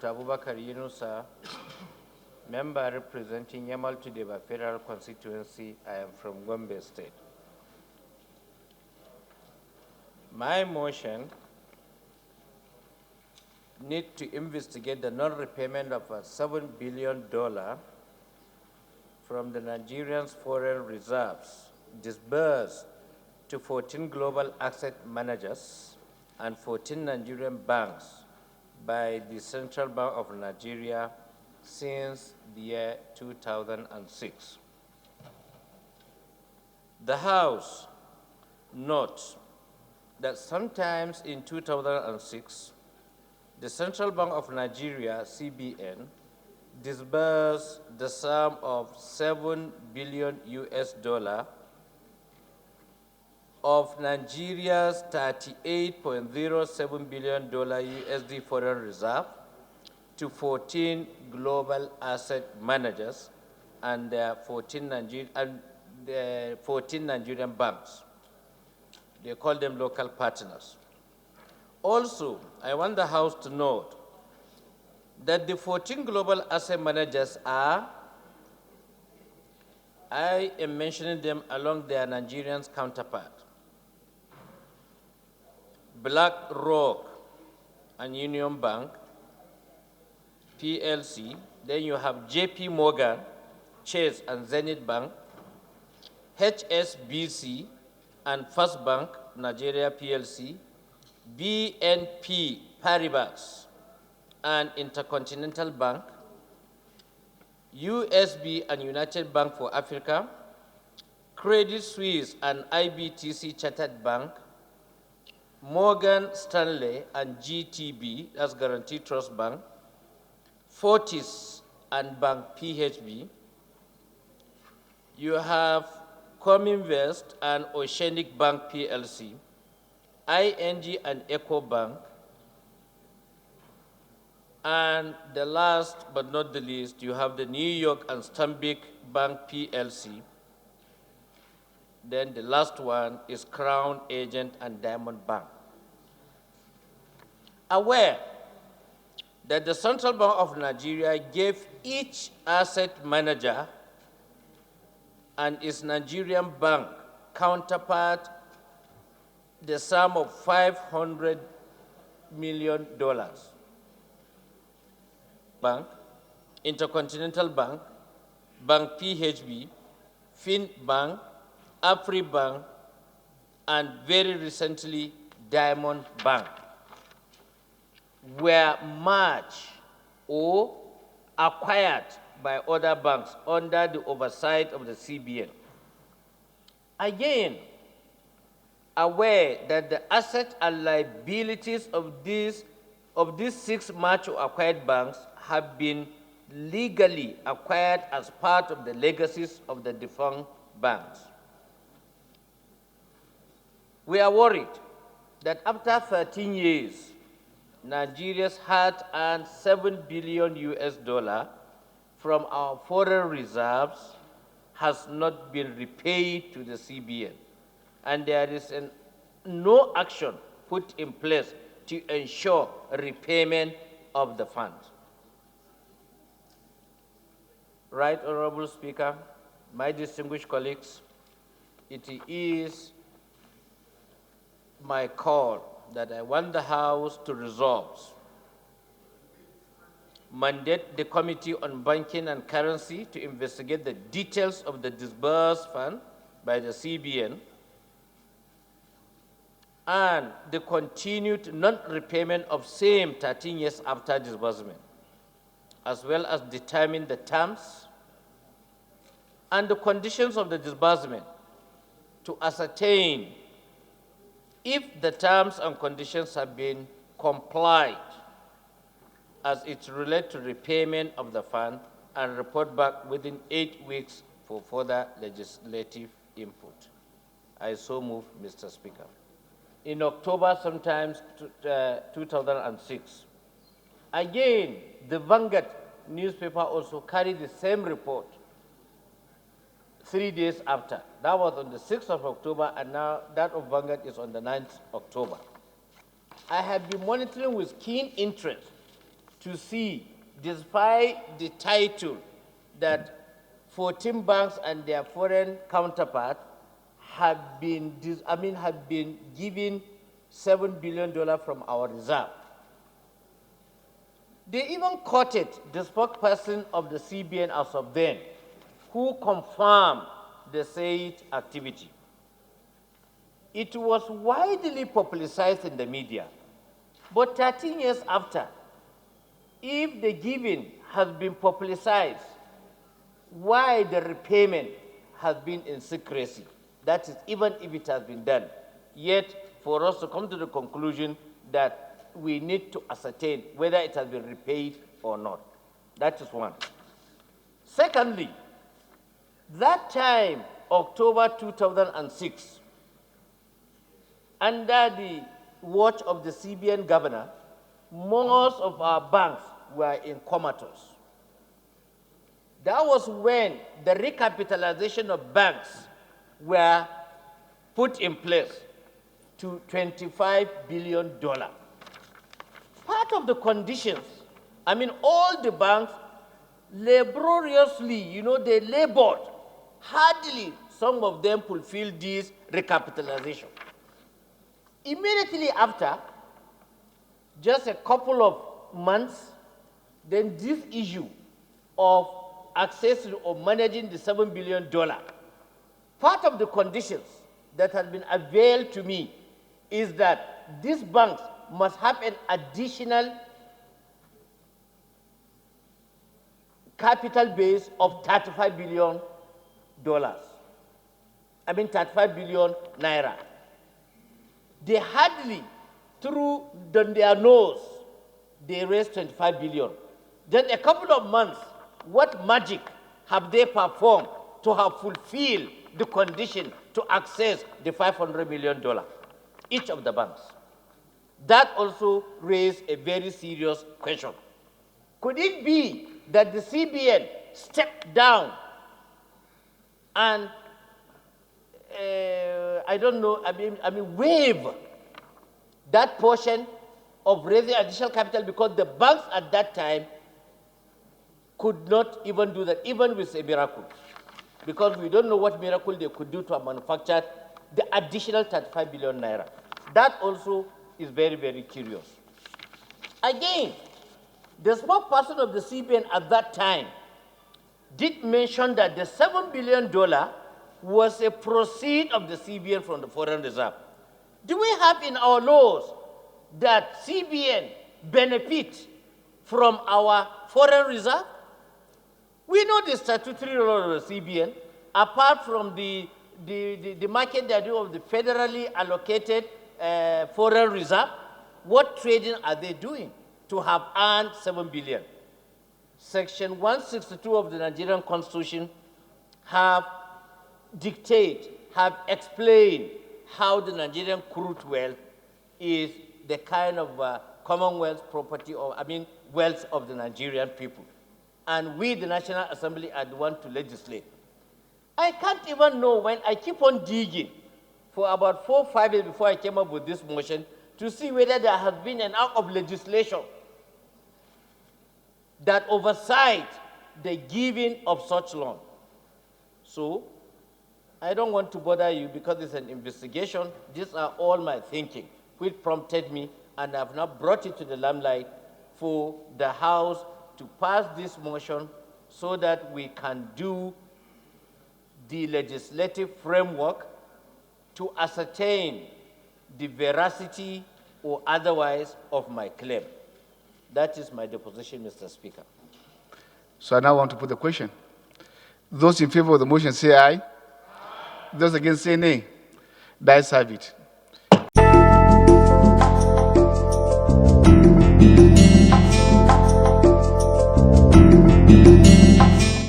Dr. Abubakar Yunusa, member representing Yamal Tudeba Federal Constituency. I am from Gombe State. My motion needs to investigate the non-repayment of $7 billion from the Nigerian foreign reserves disbursed to 14 global asset managers and 14 Nigerian banks by the Central Bank of Nigeria since the year 2006. The House notes that sometimes in 2006, the Central Bank of Nigeria, CBN, disbursed the sum of $7 billion of Nigeria's $38.07 billion USD foreign reserve to 14 global asset managers and their 14 Nigerian banks. They call them local partners. Also, I want the House to note that the 14 global asset managers are, I am mentioning them along their Nigerian counterpart: BlackRock and Union Bank, PLC. Then you have JP Morgan, Chase and Zenith Bank, HSBC and First Bank, Nigeria PLC, BNP Paribas and Intercontinental Bank, USB and United Bank for Africa, Credit Suisse and IBTC Chartered Bank, Morgan Stanley and GTB, that's Guarantee Trust Bank, Fortis and Bank PHB. You have Cominvest and Oceanic Bank PLC, ING and Eco Bank, and the last but not the least, you have the New York and Stanbic Bank PLC. Then the last one is Crown Agent and Diamond Bank. Aware that the Central Bank of Nigeria gave each asset manager and its Nigerian bank counterpart the sum of $500 million. Bank, Intercontinental Bank, Bank PHB, FinBank, AfriBank, and very recently Diamond Bank were merged or acquired by other banks under the oversight of the CBN. Again, aware that the assets and liabilities of these 6 merged or acquired banks have been legally acquired as part of the legacies of the defunct banks. We are worried that after 13 years, Nigeria's had earned $7 billion from our foreign reserves has not been repaid to the CBN, and there is no action put in place to ensure repayment of the funds. Right, Honorable Speaker, my distinguished colleagues, it is my call that I want the House to resolve, mandate the Committee on Banking and Currency to investigate the details of the disbursed fund by the CBN and the continued non-repayment of same 13 years after disbursement, as well as determine the terms and the conditions of the disbursement to ascertain if the terms and conditions have been complied as it relates to repayment of the fund, and report back within 8 weeks for further legislative input. I so move, Mr. Speaker. In October, sometimes 2006, again, the Vanguard newspaper also carried the same report 3 days after. That was on the 6th of October, and now that of Vanguard is on the 9th October. I have been monitoring with keen interest to see, despite the title that 14 banks and their foreign counterpart have been given $7 billion from our reserve. They even quoted the spokesperson of the CBN as of then, who confirmed the said activity. It was widely publicized in the media, but 13 years after, if the giving has been publicized, why the repayment has been in secrecy? That is, even if it has been done. Yet, for us to come to the conclusion that we need to ascertain whether it has been repaid or not. That is one. Secondly, that time, October 2006, under the watch of the CBN governor, most of our banks were in comatose. That was when the recapitalization of banks were put in place to $25 billion. Part of the conditions, all the banks laboriously, they labored hardly, some of them fulfilled this recapitalization. Immediately after, just a couple of months, then this issue of accessing or managing the $7 billion, part of the conditions that has been availed to me is that these banks must have an additional capital base of $35 billion. 35 billion naira. They hardly, through their nose, they raised 25 billion. Then a couple of months, what magic have they performed to have fulfilled the condition to access the $500 million, each of the banks? That also raised a very serious question. Could it be that the CBN stepped down and, waive that portion of raising additional capital because the banks at that time could not even do that, even with a miracle? Because we don't know what miracle they could do to have manufactured the additional 35 billion naira. That also is very, very curious. Again, the spokesperson of the CBN at that time did mention that the $7 billion was a proceed of the CBN from the foreign reserve. Do we have in our laws that CBN benefit from our foreign reserve? We know the statutory role of the CBN, apart from the market they do of the federally allocated foreign reserve. What trading are they doing to have earned $7 billion? Section 162 of the Nigerian Constitution have explained how the Nigerian crude wealth is the kind of commonwealth property, wealth of the Nigerian people. And we, the National Assembly, are the one to legislate. I can't even know, when I keep on digging for about 4 or 5 years before I came up with this motion, to see whether there has been an act of legislation that oversight the giving of such loan. So, I don't want to bother you because it's an investigation. These are all my thinking, which prompted me, and I've now brought it to the limelight for the House to pass this motion so that we can do the legislative framework to ascertain the veracity or otherwise of my claim. That is my deposition, Mr. Speaker. So I now want to put the question. Those in favor of the motion say aye. Those against say nay. The ayes have it.